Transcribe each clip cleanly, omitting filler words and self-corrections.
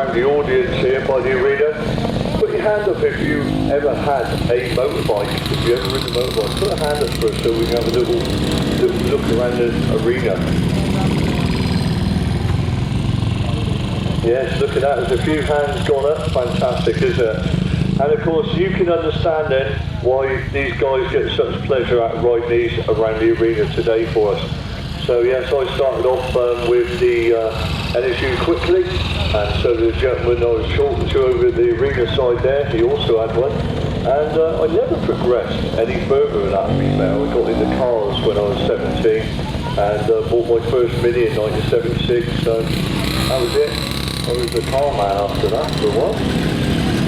around the audience here by the arena. Put your hand up if you ever had a motorbike. If you ever ridden a motorbike, put a hand up for us so we can have a little look around the arena. Yes, look at that, there's a few hands gone up, fantastic, isn't it? And of course you can understand then why these guys get such pleasure out of riding these around the arena today for us. So yes, I started off with the NSU quickly, and so the gentleman I was talking to over the arena side there, he also had one. And I never progressed any further than that, to be fair. I got into cars when I was 17 and bought my first Mini in 1976, so that was it. I was a car man after that for a while.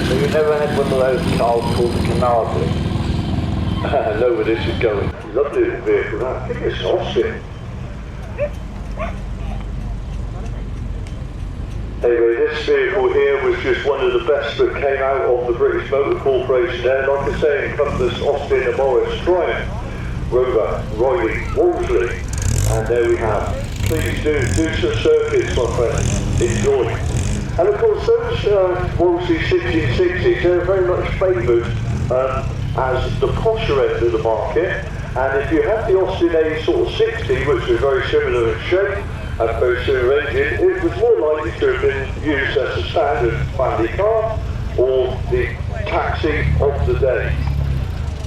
So you never had one of those cars called the Canardi? I know where this is going. Lovely little vehicle, that. I think it's an Austin. Anyway, this vehicle here was just one of the best that came out of the British Motor Corporation there. Like I say, encompassed Austin and Morris, Triumph, Rover, Riley, Wolseley, and there we have. Please do some circuits, my friends. Enjoy. And of course, those Wolseley 1660s, they're very much favoured as the posher end of the market. And if you have the Austin A sort of 60, which was very similar in shape and very similar engine, it was more likely to have been used as a standard family car or the taxi of the day.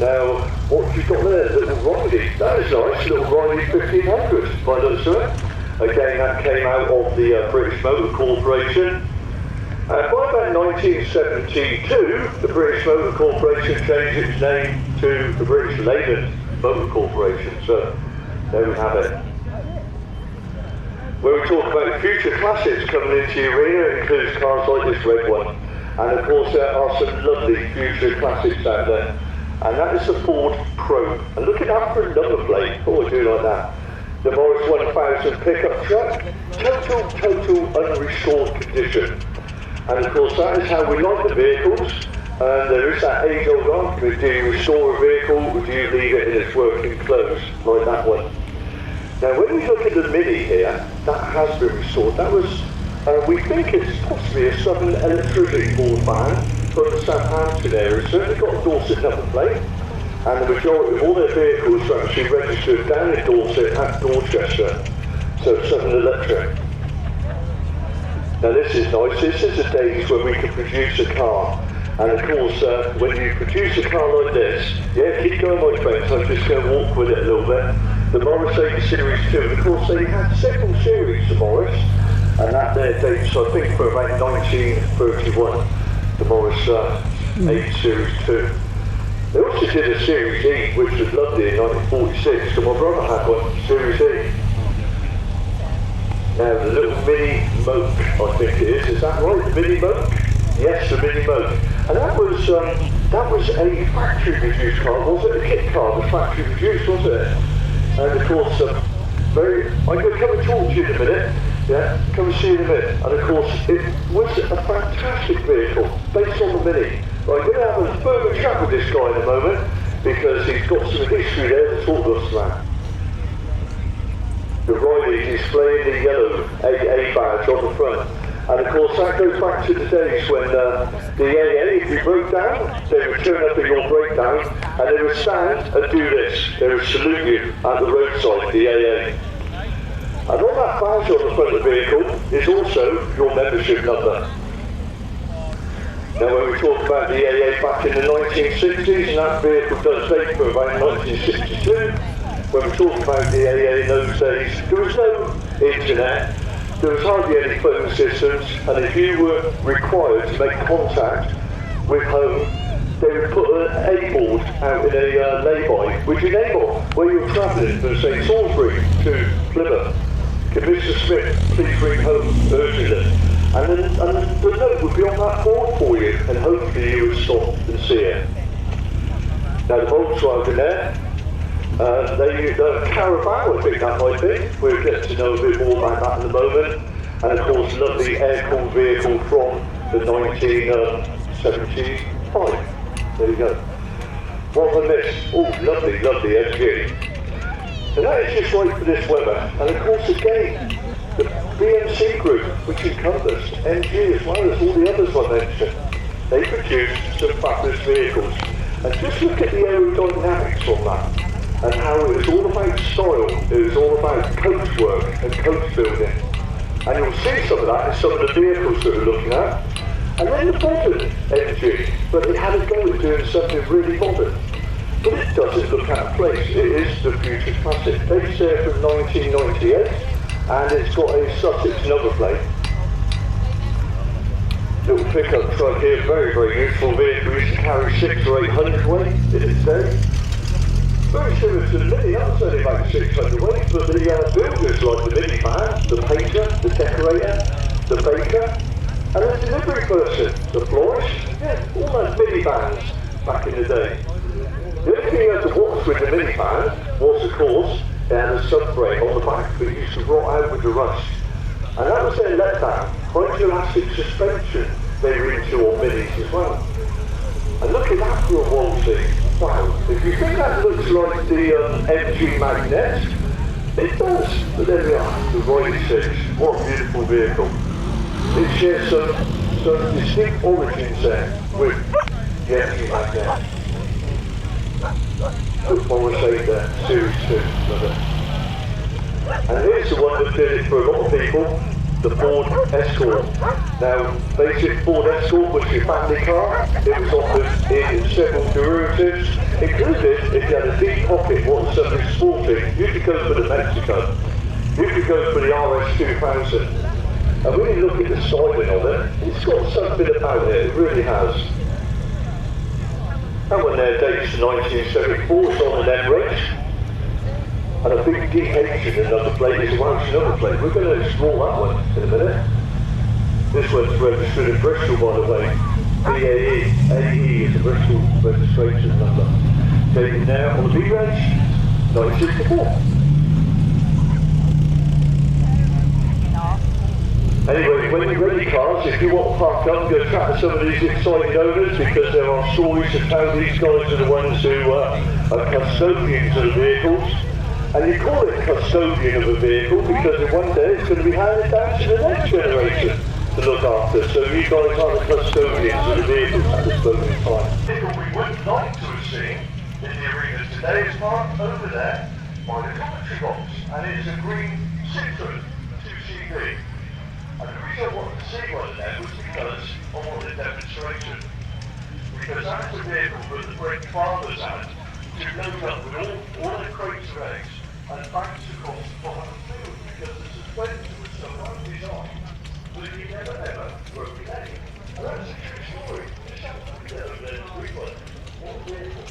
Now, what you've got there, little Riley, that is nice, little Riley 1500 by the looks of it. Again, that came out of the British Motor Corporation. And by about 1972, the British Motor Corporation changed its name to the British Leyland Motor Corporation. So, there we have it. When we talk about future classics coming into the arena, it includes cars like this red one. And of course, there are some lovely future classics out there. And that is the Ford Probe. And look at that for a number plate. Oh, I do like that. The Morris 1000 pickup truck, total unrestored condition. And of course that is how we like the vehicles. And there is that age-old argument, do you restore a vehicle or do you leave it in its working clothes, like that one. Now when we look at the Mini here, that has been restored. That was, we think it's possibly a Southern Electricity Board van from the Southampton area. It's certainly got a Dorset number plate. And the majority of all their vehicles are actually registered down in Dorset at Dorchester, so Southern Electric. Now this is nice, this is the days when we can produce a car, and of course when you produce a car like this, yeah, keep going my friends, I'm just going to walk with it a little bit. The Morris 8 Series 2, of course they had several series of Morris, and that there dates I think for about 1931, the Morris 8 Series 2. They also did a Series E, which was lovely in 1946, so my brother had one, Series E. Now the little Mini Moke, I think it is that right, the Mini Moke? Yes, the Mini Moke. And that was a factory produced car, was it? A kit car, the factory produced, wasn't it? And of course, I'm going to come and talk to you in a minute, yeah, come and see you in a minute. And of course, it was a fantastic vehicle, based on the Mini. Right, we're going to have a further chat with this guy in a moment, because he's got some history there to talk to us about. The Riley displaying the yellow AA badge on the front. And of course that goes back to the days when the AA, if you broke down, they would turn up at your breakdown and they would stand and do this. They would salute you at the roadside, the AA. And on that badge on the front of the vehicle is also your membership number. Now when we talk about the AA back in the 1960s, and that vehicle does date from about 1962, when we talk about the AA in those days, there was no internet, there was hardly any phone systems, and if you were required to make contact with home, they would put an A-board out in a lay-by with your name on, where you were travelling from, say, Salisbury to Plymouth. Can Mr. Smith please ring home urgently? And the note would be on that board for you, and hopefully you would stop and see it. Now the Volkswagen there, the Caravan, I think that might be. We'll get to know a bit more about that in a moment. And of course, lovely air-cooled vehicle from the 1975. There you go. What have I missed? Oh, lovely, lovely MG. And that is just right for this weather. And of course, again, the BMC Group, which encompassed MG as well as all the others I mentioned. They produced some fabulous vehicles. And just look at the aerodynamics on that, and how it was all about style, it was all about coach work and coach building. And you'll see some of that in some of the vehicles that we're looking at. And then the modern MG, but it had a go at doing something really modern. But it doesn't look out of place, it is the Future Classic. It's there from 1998, and it's got a Sussex number plate. Little pickup truck here, very, very useful vehicle. Used to carry 600 or 800 weight in its day. Very similar to the Mini, that's only about 600 weight, but the builders like the Mini man, the painter, the decorator, the baker, and the delivery person, the florist, yeah, all those Mini vans back in the day. The only thing you had to watch with the Mini van was, of course, it had a subframe on the back that used to rot out with the rust. And that was their letdown. Hydroelastic suspension they were into on Minis as well. And look at that for a Wolseley. Wow, if you think that looks like the MG Magnet, it does. But there we are, the Royal 6. What a beautiful vehicle. It shares some distinct origins there with the MG Magnet. Football was saved there, Series 2, love it. And here's the one that did it for a lot of people, the Ford Escort. Now, basic Ford Escort was your family car. It was offered in several derivatives, including if you had a deep pocket, what was something sporting, you could go for the Mexico. You could go for the RS2000. And when you look at the styling of it, it's got something about it, it really has. That one there dates 1974, it's on an Emirates. And a big DH in the number plate is a Welsh number plate. We're going to explore that one in a minute. This one's registered in Bristol, by the way. BAE. AE is a Bristol registration number. Taken there on the B-Reg, 1964. Anyway, when you're ready, cars, if you want to park up, go chat to some of these exciting owners, because there are stories of how these guys are the ones who are custodians of the vehicles. And you call it custodian of a vehicle because one day it's going to be handed down to the next generation to look after. So you guys are the custodians of the vehicles at this moment in time. The vehicle we would like to have seen in the arena today is parked over there by the commentary box. And it is a green Citroen 2CV. And the reason I wanted to see one of them was because I wanted a demonstration. Because that's the vehicle that the Brent farmers had to load up with all the crates of eggs and banks across the bottom of the field, because the suspension was so well designed that you never ever broke an egg. And that's a true story. Just have to look at it and what a vehicle.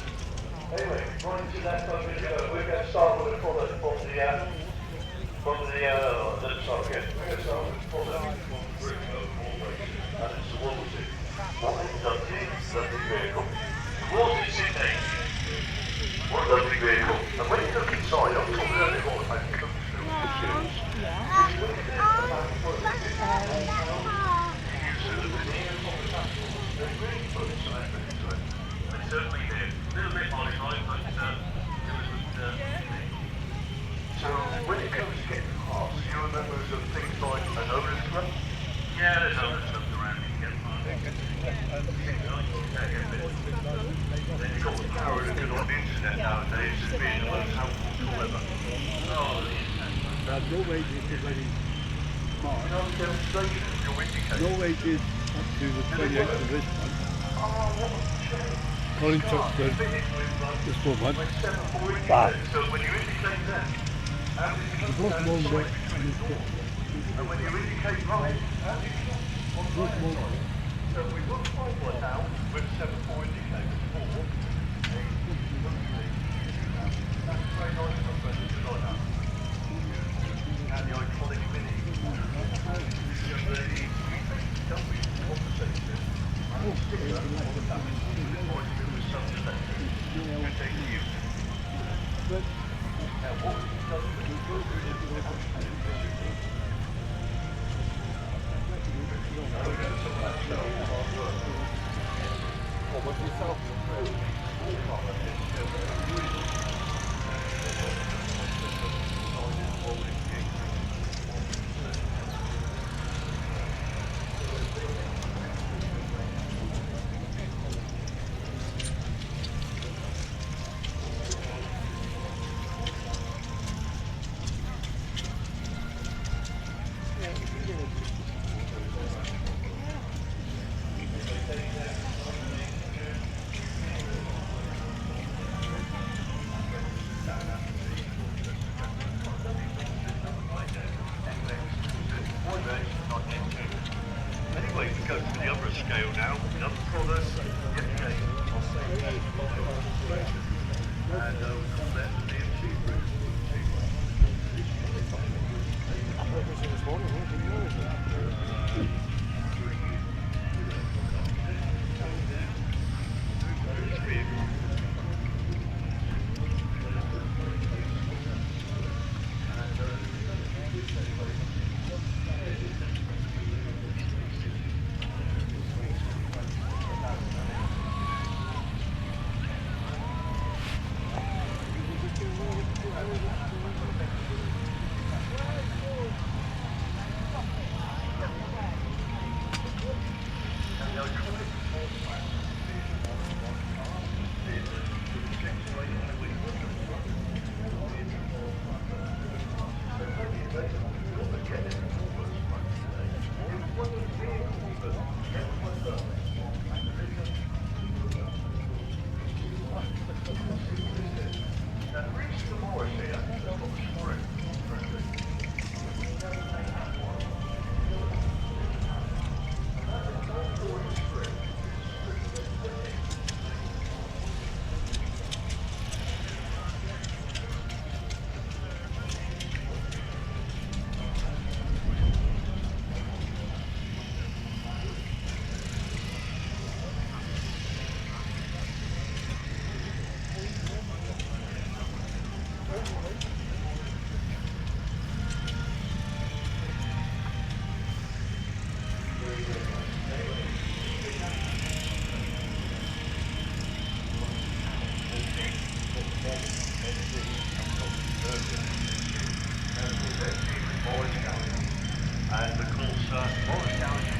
Anyway, right to that time we're going to start with a product from the let's start again. We're going to start with a product from the British Corporation, and it's the Wolseley. What they've done here is a lovely vehicle. The Wolseley C8. What a lovely vehicle. And when you look inside, I'm talking earlier on about the coach films and shoes. When you look about the work, you use the veneers on the dashboard. They really put some effort into it. They certainly did. A little bit modified, but it was So when it comes to getting cars, do you remember some things like an owner's club? Yeah, there's owner's clubs around you can get cars. Then you've got the power of the good old internet nowadays as being the most helpful tool ever. Oh, the internet. No wages is very smart. No demonstration of your indicator. No wages up to the 28th of this month. Oh, what a shame. Colin Tuxford, this woman. Wow. So when you indicate that, how does it The block moment and when you indicate right, how do you block moment. So we will find one now with 7-4 indicators for a that's very nice of us to design that. And the iconic Mini. The conversation. I will stick that on the back. With some selectors. And take the use. Now what we've done And of course, Morris Gallagher.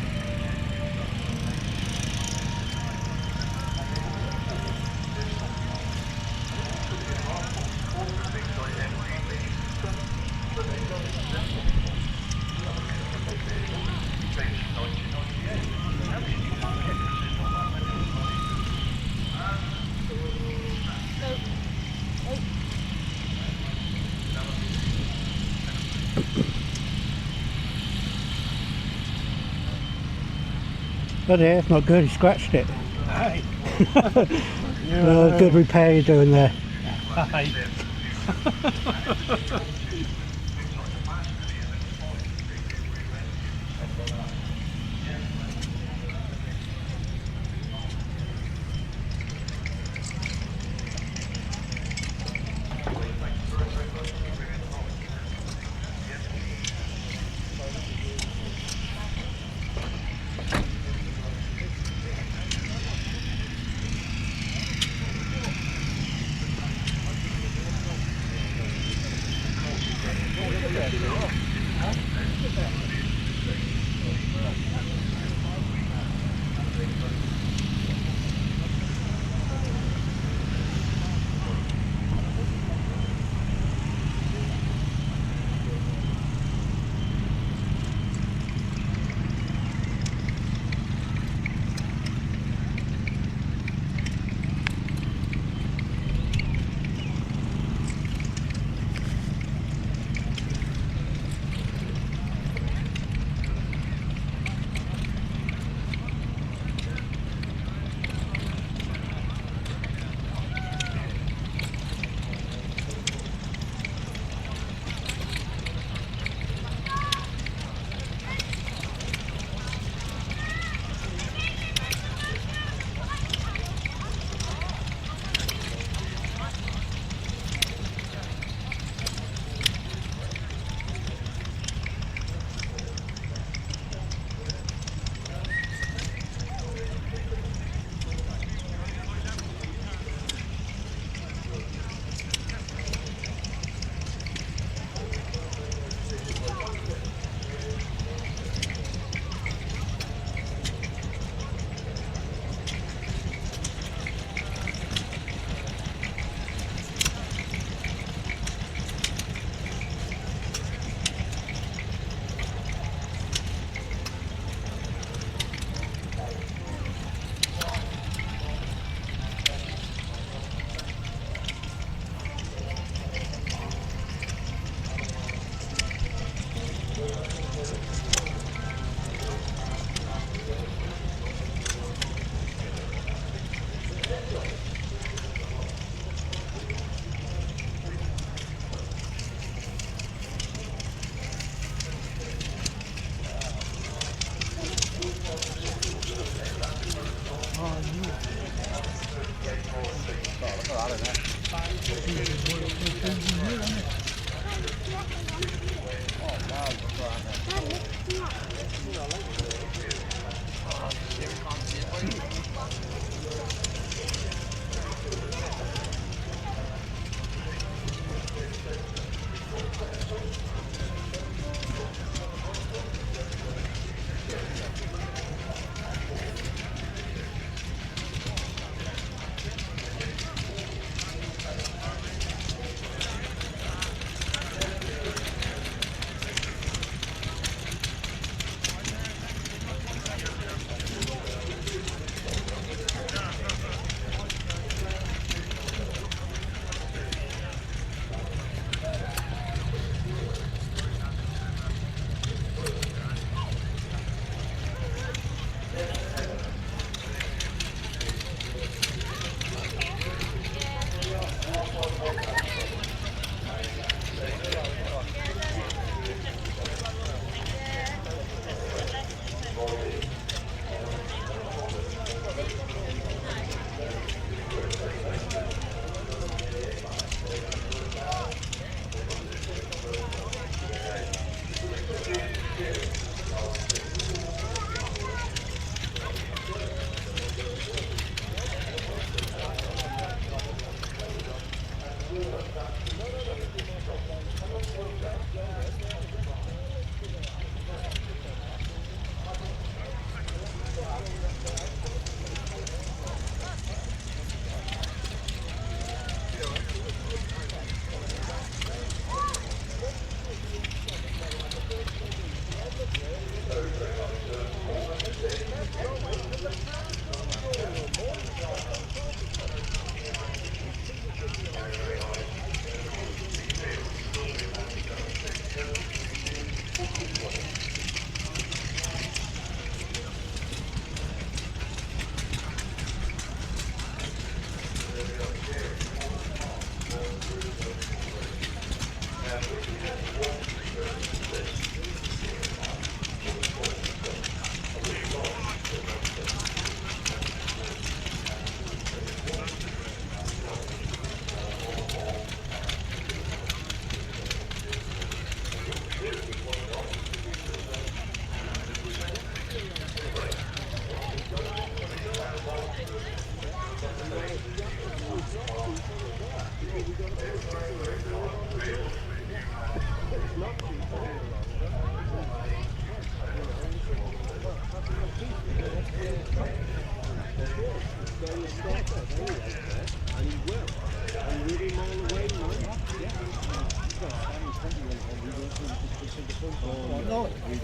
But yeah, it's not good, he scratched it. Hey. Good repair you're doing there. Hey.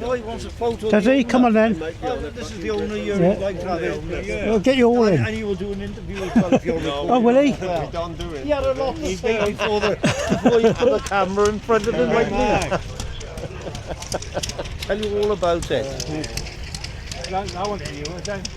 No, he wants a photo. Does he? Come on then. This is the only year Yeah. he'd like to have it. We'll get you all in. And he will do an interview as well if you're Oh, will he? Well, he had a lot to say before you put the camera in front of him like me. Tell you all about it. That one's for you, isn't it?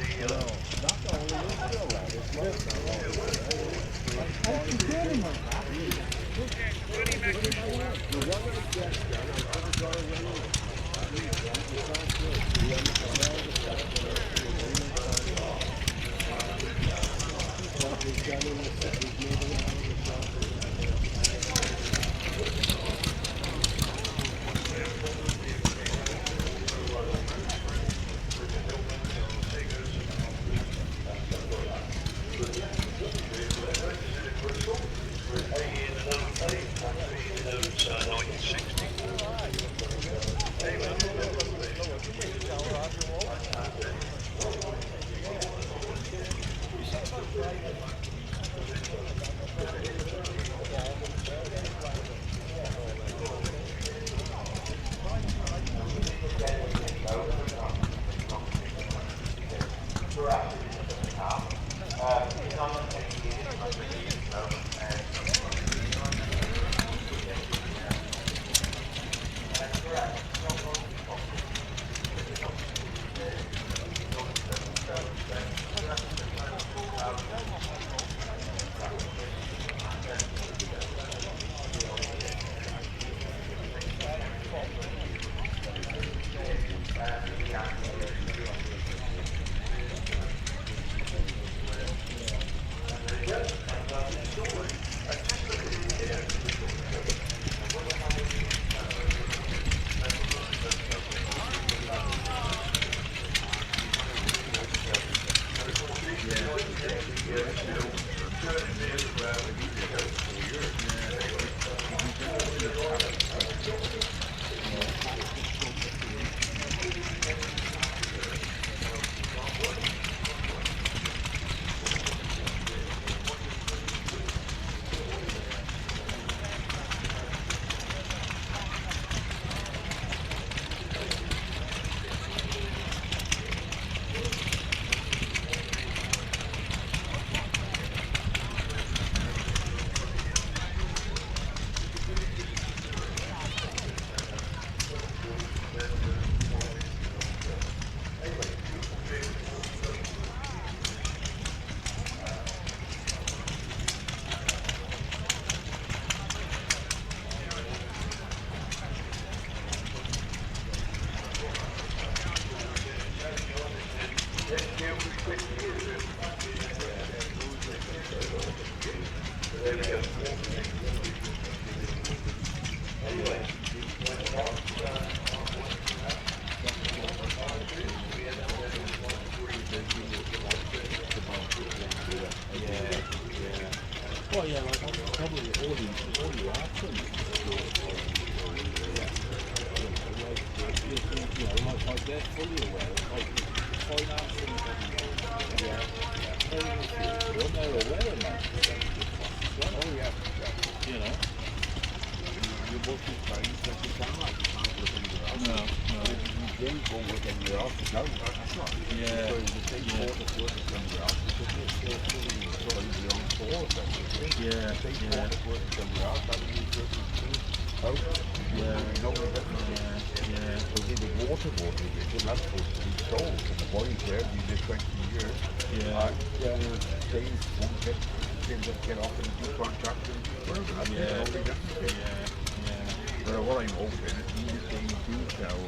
But what I'm hoping is they do sell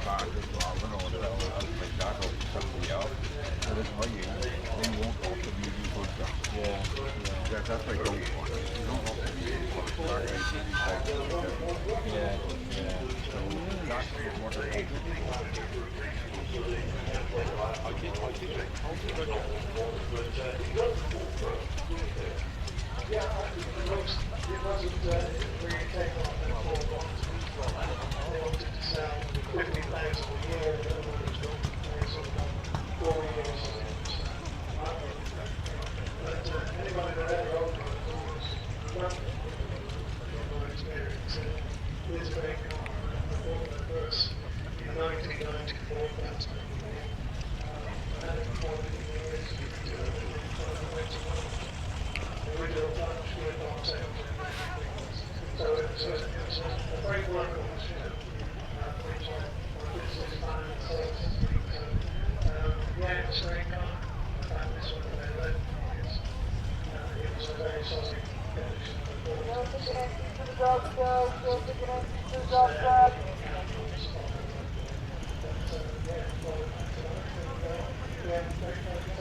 cars as well, and all that, like that, or something else. That is my age. They won't offer me these good stuff. Yeah. That's my goal. You don't offer me these good stuff. Yeah. So that's what I'm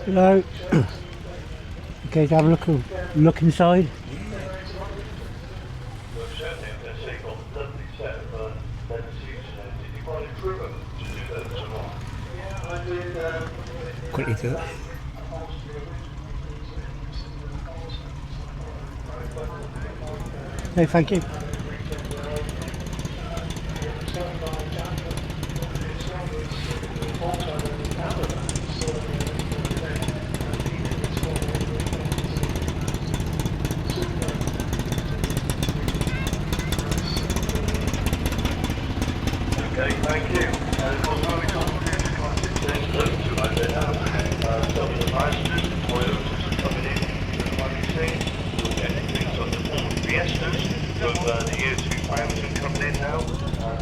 Hello. Okay, to have a look inside. Quickly do it. No, thank you. Okay, thank you. Of course, when we talk about this concept, there's loads to like that. Some of the masters, Toyotas are coming in, like you see. You'll get things like the Ford Fiestas from the year 2000 coming in now,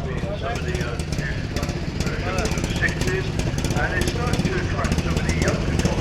being some of the versions of the 60s, and it's starting to attract some of the younger guys.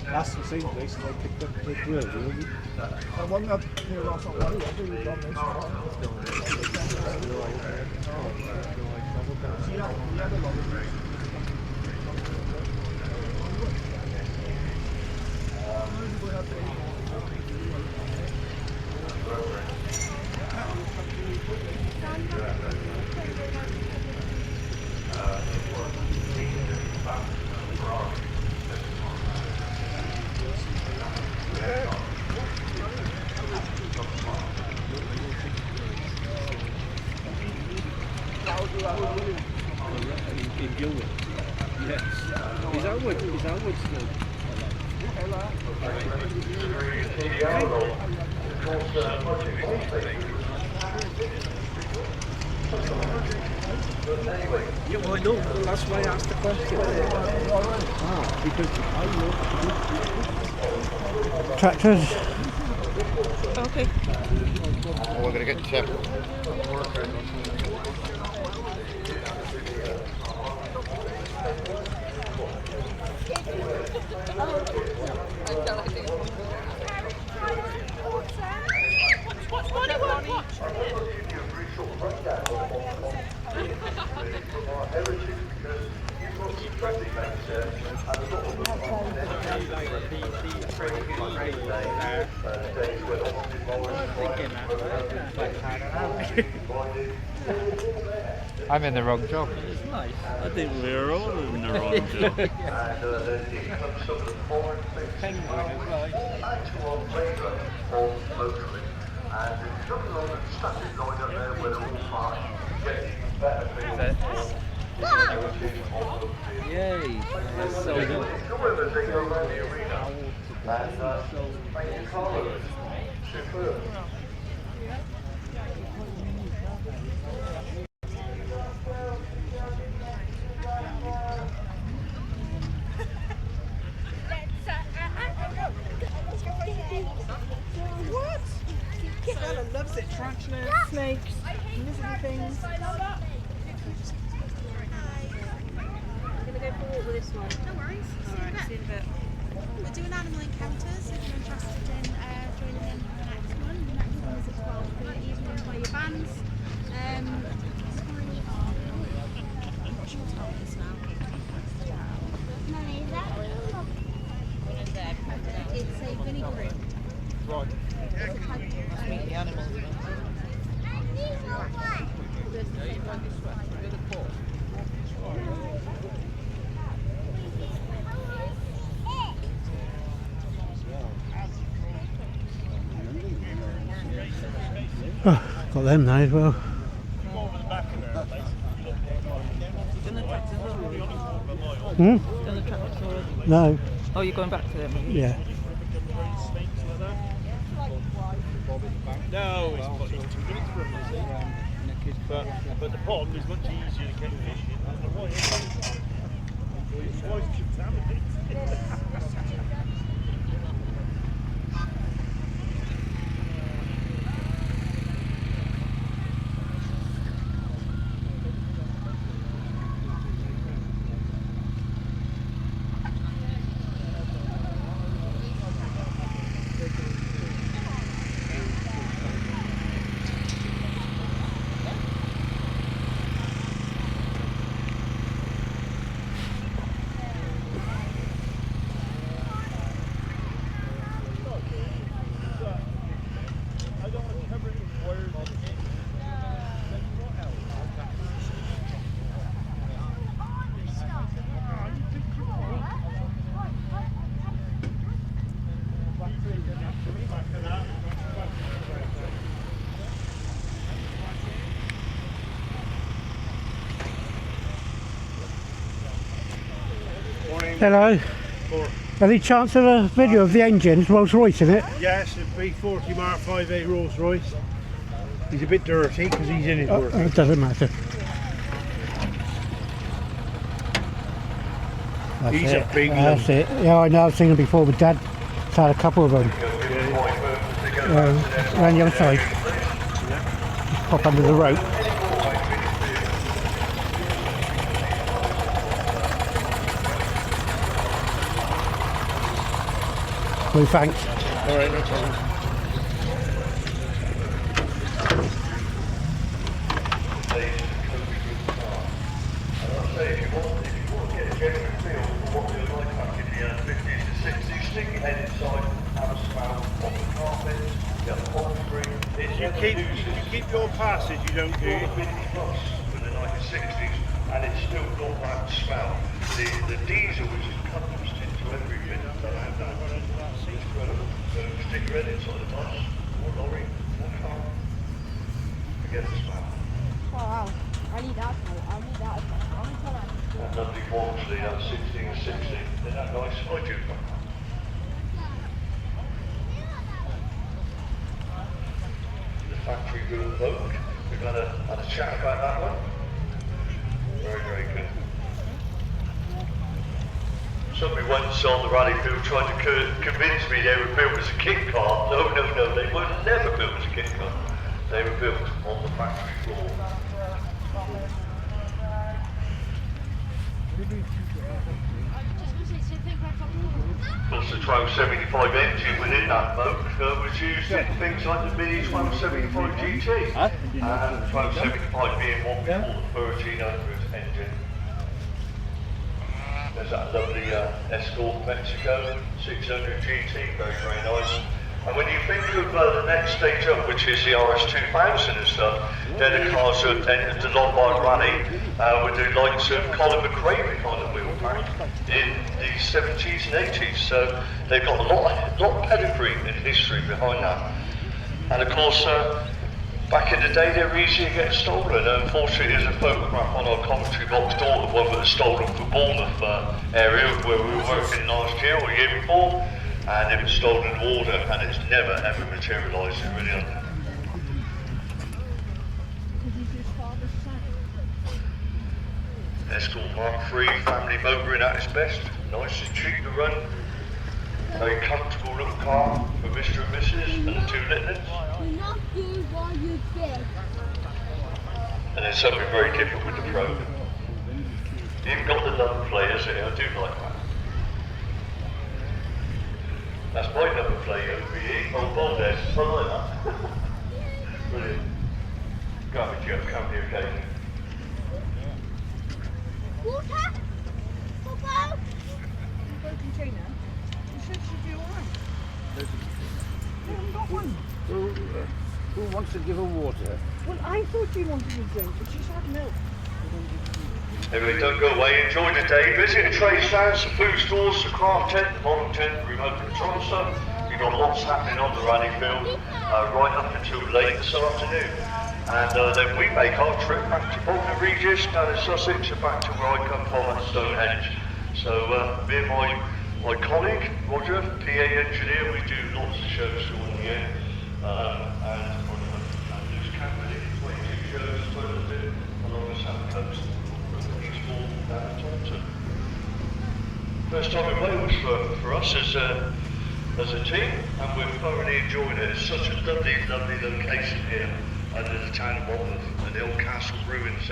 That's the same place that I picked up the grill, really. I wasn't up here last night, I think we've done this In Gilwell. Yes. Is that what still? Yeah, well, I know. That's why I asked the question. Because I know. Tractors. Okay. We're going to get the tip. What do you want? I'm in the wrong job. It's nice. I think we're all in the wrong job. And then comes some of the foreign things actual labour of motoring. And it's got a lot of static going up there where they're all fine. Get even better feel Yay. That's so good. however, they go around the arena and make colours. Superb. What? Bella loves it. Tarantulas, snakes, lizardy things. I'm going to go for a walk with this one. No worries. Alright, see you in a bit. We're doing animal encounters if you're interested in joining in for the next one. The next one is at 12:30. You can enjoy your bands. I'm not sure what time it is now. It's a Winnie group. Right. Meet the animals. Oh, got them now as well. Hmm? Done the tracks already? No. Oh, you're going back to them? Yeah. No, it's 2 minutes for them, but the pond is much easier to catch fish in. I don't know why. It's twice contaminated. Hello. Any chance of a video of the engine? It's Rolls Royce, isn't it? Yes, a B40 Mark 5A Rolls Royce. He's a bit dirty because he's in his work. It doesn't matter. That's He's it. a big That's it. Yeah, I know. I've seen them before with Dad. It's had a couple of them. Around the other side. Just pop under the rope. Well, thanks. All right, no problem. You keep your passes, you don't do it. For the 1960s, and it's still got that smell. The diesel was encompassed into everything. It's incredible. Stick your head inside the bus, or lorry, or car. Forget the smell. Oh wow, I need that. I need that. That lovely Walmsley, that 1660. Isn't that nice? I do. The factory room Vogue. We've had a chat about that one. Very, very good. Somebody once on the rally field tried to convince me they were built as a kit car. No, they were never built as a kit car. They were built on the factory floor. Of course, the 1275 engine within that motor was used in things like the Mini 1275 GT. And the 1275 being one before the 1300 engine. There's that lovely Escort Mexico 600 GT, very, very nice. And when you think of the next stage up, which is the RS2000 and stuff, they're the cars that entered the Lombard Rally with the likes of Colin McRae behind the wheel pack in the 70s and 80s. So they've got a lot of pedigree and history behind that. And of course, back in the day, they were easy to get stolen. Unfortunately, there's a photograph on our commentary box door of one that was stolen from Bournemouth area where we were working last year or year before. And it was stolen in order, and it's never ever materialised. It really hasn't. Escort Mark III family motoring at its best. Nice and cheap to run. Very comfortable little car for Mr. and Mrs. and the two littlets. And then something very different with the Probe. You even got the number players here. I do like that. That's my number plate OBE. Oh, Valdez. I like that. Brilliant. Got me, Joe. Come here occasionally. Water? Football? Broken trainer. You should be alright. You haven't got one. Who wants to give her water? Well, I thought you wanted a drink, but she's had milk. Anyway, don't go away. Enjoy the day. Visit the trade stands, the food stores, the craft tent, the model tent, the remote control stuff. You've got lots happening on the rally field right up until late this afternoon. And then we make our trip back to Bognor Regis, down in Sussex, and back to where I come from at Stonehenge. So me and my colleague, Roger, PA engineer, we do lots of shows during the year. And there's Camberley, 22 shows as well as it along the South Coast. First time in Wales for us as a team, and we're thoroughly enjoying it. It's such a lovely, lovely location here under the town of Bournemouth and the old castle ruins there.